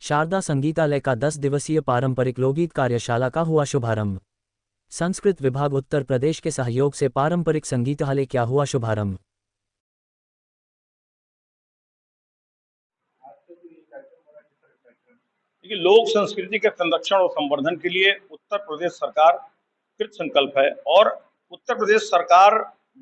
शारदा संगीतालय का 10 दिवसीय पारंपरिक लोकगीत कार्यशाला का हुआ शुभारंभ। संस्कृत विभाग उत्तर प्रदेश के सहयोग से पारंपरिक संगीतालय क्या हुआ शुभारंभ। देखिए, लोक संस्कृति के संरक्षण और संवर्धन के लिए उत्तर प्रदेश सरकार कृत संकल्प है और उत्तर प्रदेश सरकार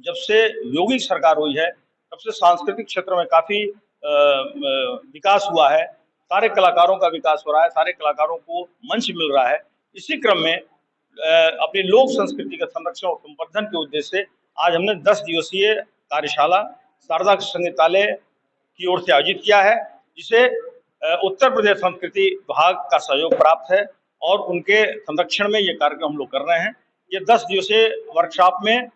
जब से योगी सरकार हुई है तब से सांस्कृतिक क्षेत्र में काफी विकास हुआ है। सारे कलाकारों का विकास हो रहा है, सारे कलाकारों को मंच मिल रहा है। इसी क्रम में अपनी लोक संस्कृति का संरक्षण और संवर्धन के उद्देश्य से आज हमने 10 दिवसीय कार्यशाला शारदा संगीतालय की ओर से आयोजित किया है, जिसे उत्तर प्रदेश संस्कृति विभाग का सहयोग प्राप्त है और उनके संरक्षण में ये कार्यक्रम हम लोग कर रहे हैं। ये 10 दिवसीय वर्कशॉप में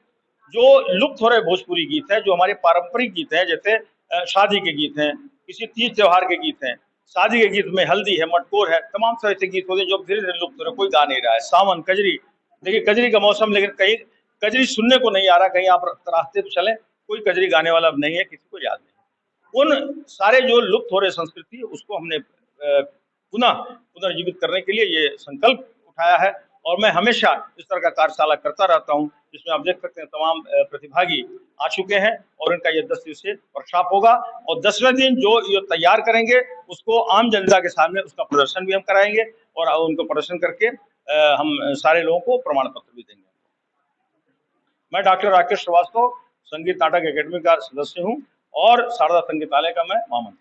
जो लुप्त हो रहे भोजपुरी गीत है, जो हमारे पारंपरिक गीत हैं, जैसे शादी के गीत हैं, किसी तीज त्योहार के गीत हैं, शादी के गीत में हल्दी है, मटकोर है, तमाम तरह से गीत होते हैं जो धीरे धीरे लुप्त हो रहे, कोई गा नहीं रहा है। सावन, कजरी, देखिए कजरी का मौसम, लेकिन कहीं कजरी सुनने को नहीं आ रहा। कहीं आप रास्ते पे चले, कोई कजरी गाने वाला नहीं है, किसी को याद नहीं। उन सारे जो लुप्त हो रहे संस्कृति उसको हमने पुनर्जीवित करने के लिए ये संकल्प उठाया है और मैं हमेशा इस तरह का कार्यशाला करता रहता हूं, जिसमें आप देख सकते हैं तमाम प्रतिभागी आ चुके हैं और इनका ये 10 दिवसीय वर्कशॉप होगा और 10वें दिन जो ये तैयार करेंगे उसको आम जनता के सामने उसका प्रदर्शन भी हम कराएंगे और उनको प्रदर्शन करके हम सारे लोगों को प्रमाण पत्र भी देंगे। मैं डॉक्टर राकेश श्रीवास्तव संगीत नाटक अकेडमी का सदस्य हूँ और शारदा संगीतालय का मैं मामन।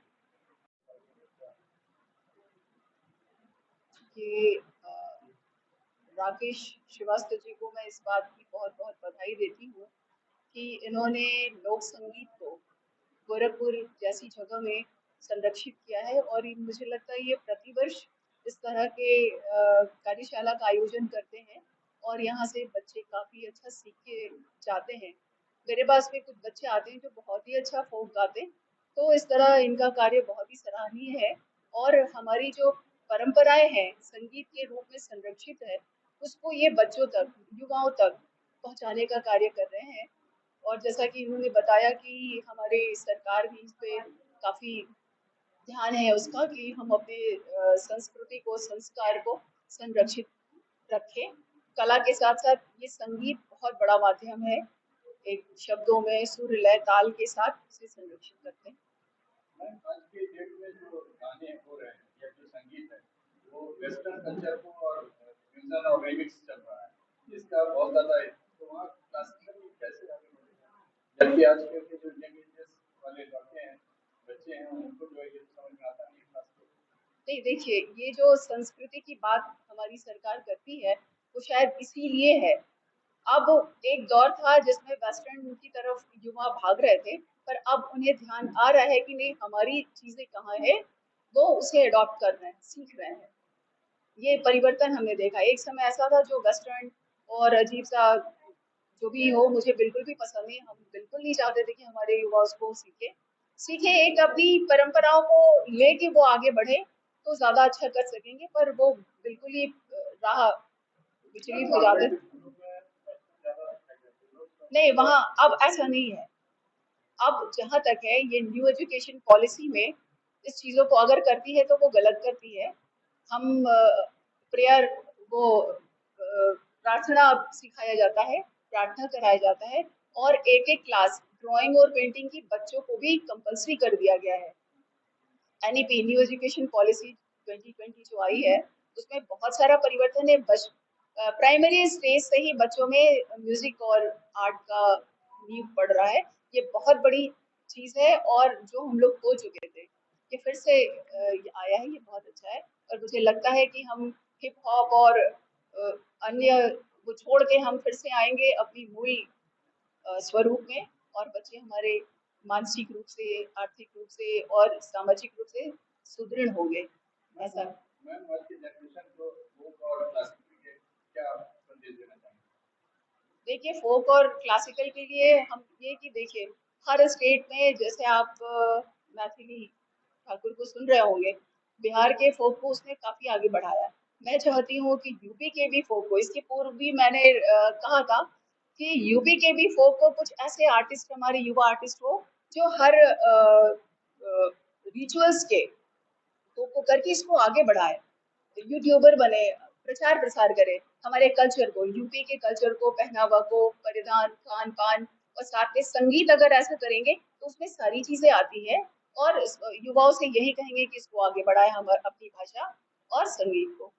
राकेश श्रीवास्तव जी को मैं इस बात की बहुत बहुत बधाई देती हूँ कि इन्होंने लोक संगीत को गोरखपुर जैसी जगह में संरक्षित किया है और मुझे लगता है ये प्रतिवर्ष इस तरह के कार्यशाला का आयोजन करते हैं और यहाँ से बच्चे काफ़ी अच्छा सीख के जाते हैं। मेरे पास में कुछ बच्चे आते हैं जो बहुत ही अच्छा फोक गाते हैं, तो इस तरह इनका कार्य बहुत ही सराहनीय है और हमारी जो परंपराएं हैं संगीत के रूप में संरक्षित है उसको ये बच्चों तक, युवाओं तक पहुंचाने का कार्य कर रहे हैं। और जैसा कि इन्होंने बताया कि हमारे सरकार भी इस पे काफ़ी ध्यान है उसका कि हम अपने संस्कृति को, संस्कार को संरक्षित रखें। कला के साथ साथ ये संगीत बहुत बड़ा माध्यम है, एक शब्दों में सुर लय ताल के साथ उसे संरक्षित करते हैं। आज के डेट में जो गाने हो रहे हैं या जो संगीत है वो वेस्टर्न कल्चर को और फ्यूजन और रिमिक्स चल रहा है, इसका बहुत ज्यादा है। तो वहाँ क्लासिकल कैसे आगे बढ़ेगा, जबकि आज के जो यंग वाले लड़के हैं, बच्चे हैं, उनको जो ये समझ में आता नहीं क्लासिकल। नहीं, देखिए ये जो संस्कृति की बात हमारी सरकार करती है वो शायद इसीलिए है। अब एक दौर था जिसमें वेस्टर्न की तरफ युवा भाग रहे थे, पर अब उन्हें ध्यान आ रहा है कि नहीं हमारी चीजें कहाँ है, वो उसे अडॉप्ट कर रहे हैं, सीख रहे हैं। ये परिवर्तन हमने देखा। एक समय ऐसा था जो वेस्टर्न और अजीब सा जो भी हो मुझे बिल्कुल भी पसंद नहीं। हम बिल्कुल नहीं चाहते थे कि हमारे युवा उसको सीखे एक अपनी परंपराओं को लेके वो आगे बढ़े तो ज्यादा अच्छा कर सकेंगे, पर वो बिल्कुल ही राह विचलित हो जाते। नहीं, वहाँ अब ऐसा नहीं है। अब जहाँ तक है ये न्यू एजुकेशन पॉलिसी में इस चीज़ों को अगर करती है तो वो गलत करती है। हम प्रेयर वो प्रार्थना सिखाया जाता है, प्रार्थना कराया जाता है और एक-एक क्लास ड्राइंग और पेंटिंग की बच्चों को भी कंपल्सरी कर दिया गया है। एनईपी न्यू एजुकेशन पॉलिसी 2020 जो आई है उसमें बहुत सारा परिवर्तन है। प्राइमरी स्टेज से ही बच्चों में म्यूजिक और आर्ट का नींव पड़ रहा है। ये बहुत बड़ी चीज़ है और जो हम लोग खो चुके थे ये फिर से आया है, ये बहुत अच्छा है। और मुझे लगता है कि हम हिप हॉप और अन्य वो छोड़ के हम फिर से आएंगे अपनी मूल स्वरूप में और बच्चे हमारे मानसिक रूप से, आर्थिक रूप से और सामाजिक रूप से सुदृढ़ होंगे। ऐसा देखिए, फोक और क्लासिकल के लिए हम ये कि देखिए हर स्टेट में जैसे आप मैथिली ठाकुर को सुन रहे होंगे, बिहार के फोक को उसने काफी आगे बढ़ाया है। मैं चाहती हूँ कि यूपी के भी फोक को, इसके पूर्व भी मैंने कहा था कि यूपी के भी फोक को कुछ ऐसे आर्टिस्ट, हमारे युवा आर्टिस्ट हो जो हर रिचुअल्स के को करके इसको आगे बढ़ाए, यूट्यूबर बने, प्रचार प्रसार करे हमारे कल्चर को, यूपी के कल्चर को, पहनावा को, परिधान, खान पान, और साथ में संगीत अगर ऐसा करेंगे तो उसमें सारी चीजें आती है। और युवाओं से यही कहेंगे कि इसको आगे बढ़ाए, हम अपनी भाषा और संगीत को।